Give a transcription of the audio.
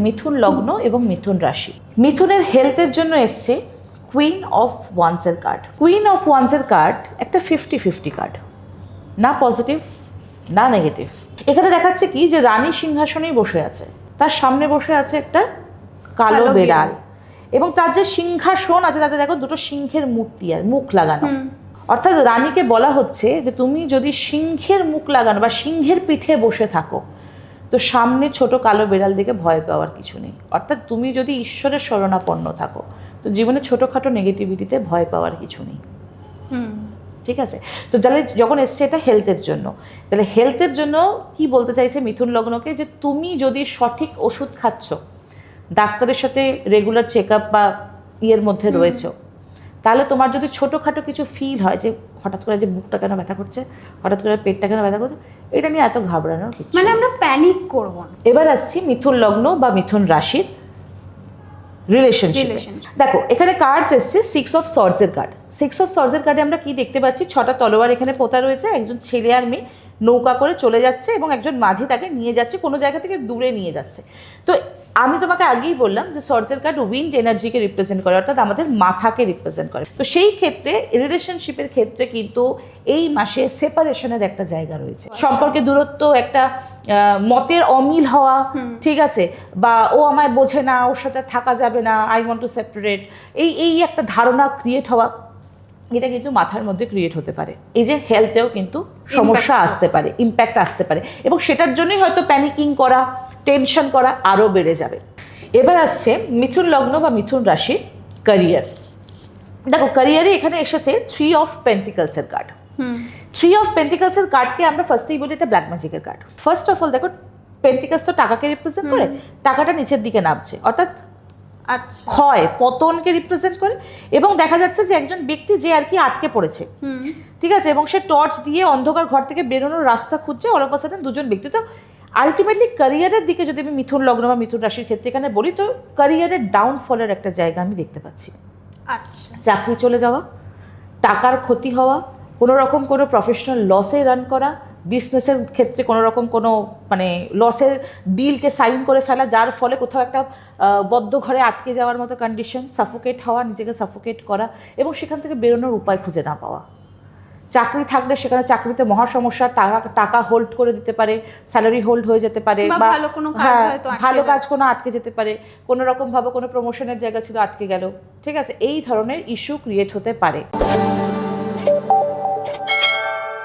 মিথুন লগ্ন এবং মিথুন রাশি। মিথুনের হেলথের জন্য এসছে কুইন অফ ওয়ান্সের কার্ড। কুইন অফ ওয়ান্সের কার্ড একটা 50-50 কার্ড, না পজিটিভ না নেগেটিভ। এখানে দেখাচ্ছে কি যে রানী সিংহাসনেই বসে আছে, তার সামনে বসে আছে একটা কালো বেড়াল, এবং তার যে সিংহাসন আছে তাতে দেখো দুটো সিংহের মূর্তি আছে, মুখ লাগানো। অর্থাৎ রানীকে বলা হচ্ছে যে তুমি যদি সিংহের মুখ লাগানো বা সিংহের পিঠে বসে থাকো তো সামনে ছোট কালো বেড়াল দিকে ভয় পাওয়ার কিছু নেই। অর্থাৎ তুমি যদি ঈশ্বরের শরণাপন্ন থাকো তো জীবনে ছোটোখাটো নেগেটিভিটিতে ভয় পাওয়ার কিছু নেই। ঠিক আছে, তো তাহলে যখন এসছে এটা হেলথের জন্য, তাহলে হেলথের জন্য কি বলতে চাইছে মিথুন লগ্নকে, যে তুমি যদি সঠিক ওষুধ খাচ্ছ, ডাক্তারের সাথে রেগুলার চেক আপ বা ইয়ের মধ্যে রয়েছো, তাহলে তোমার যদি ছোটোখাটো কিছু ফিল হয় যে হঠাৎ করে যে বুকটা কেন ব্যথা করছে, হঠাৎ করে পেটটা কেন ব্যথা করছে, এটা নিয়ে এত ঘাবড়ানোর কিছু, মানে আমরা প্যানিক করব না। এবার আসছি মিথুন লগ্ন বা মিথুন রাশির রিলেশনশিপ। দেখো এখানে কার্ডস এসছে 6 অফ সর্ডসের কার্ড। 6 অফ সর্ডসের কার্ডে আমরা কি দেখতে পাচ্ছি, 6টা তলোয়ার এখানে পোতা রয়েছে, একজন ছেলে আর মেয়ে নৌকা করে চলে যাচ্ছে এবং একজন মাঝি তাকে নিয়ে যাচ্ছে, কোনো জায়গা থেকে দূরে নিয়ে যাচ্ছে। তো আমি তোমাকে আগেই বললাম যে সর্ডসের কার্ড উইন্ড এনার্জিকে রিপ্রেজেন্ট করে, অর্থাৎ আমাদের মাথাকে রিপ্রেজেন্ট করে। তো সেই ক্ষেত্রে রিলেশনশিপের ক্ষেত্রে কিন্তু এই মাসে সেপারেশনের একটা জায়গা রয়েছে, সম্পর্কে দূরত্ব, একটা মতের অমিল হওয়া, ঠিক আছে, বা ও আমায় বোঝে না, ওর সাথে থাকা যাবে না, আই ওয়ান্ট টু সেপারেট, এই একটা ধারণা ক্রিয়েট হওয়া, এটা কিন্তু মাথার মধ্যে ক্রিয়েট হতে পারে। এই যে হেলথেও কিন্তু সমস্যা আসতে পারে, ইম্প্যাক্ট আসতে পারে, এবং সেটার জন্যই হয়তো প্যানিকিং করা, টেনশন করা আরও বেড়ে যাবে। এবার আসছে মিথুন লগ্ন বা মিথুন রাশির ক্যারিয়ার। দেখো ক্যারিয়ারে এখানে এসেছে 3 অফ পেন্টিকলসের কার্ড। 3 অফ পেন্টিকলসের কার্ডকে আমরা ফার্স্টেই বলি এটা ব্ল্যাক ম্যাজিকের কার্ড। ফার্স্ট অফ অল দেখো পেন্টিকলস তো টাকাকে রিপ্রেজেন্ট করে, টাকাটা নিচের দিকে নামছে, অর্থাৎ ক্ষয় পতনকে রিপ্রেজেন্ট করে, এবং দেখা যাচ্ছে যে একজন ব্যক্তি যে আর কি আটকে পড়েছে, ঠিক আছে, এবং সে টর্চ দিয়ে অন্ধকার ঘর থেকে বেরোনোর রাস্তা খুঁজছে। অল অফ আ সাডেন দুজন ব্যক্তি, তো আলটিমেটলি ক্যারিয়ারের দিকে যদি আমি মিথুন লগ্ন বা মিথুন রাশির ক্ষেত্রে এখানে বলি, তো ক্যারিয়ারের ডাউনফলের একটা জায়গা আমি দেখতে পাচ্ছি। চাকরি চলে যাওয়া, টাকার ক্ষতি হওয়া, কোনো রকম কোনো প্রফেশনাল লসে রান করা, বিজনেসের ক্ষেত্রে কোনো রকম কোনো মানে লসের ডিলকে সাইন করে ফেলা, যার ফলে কোথাও একটা বদ্ধ ঘরে আটকে যাওয়ার মতো কন্ডিশন, সাফোকেট হওয়া, নিজেকে সাফোকেট করা, এবং সেখান থেকে বেরোনোর উপায় খুঁজে না পাওয়া। চাকরি থাকলে সেখানে চাকরিতে মহা সমস্যা, টাকা হোল্ড করে দিতে পারে, স্যালারি হোল্ড হয়ে যেতে পারে, বা ভালো কাজ কোনো আটকে যেতে পারে, কোনো রকমভাবে কোনো প্রমোশনের জায়গা ছিল আটকে গেল, ঠিক আছে, এই ধরনের ইস্যু ক্রিয়েট হতে পারে।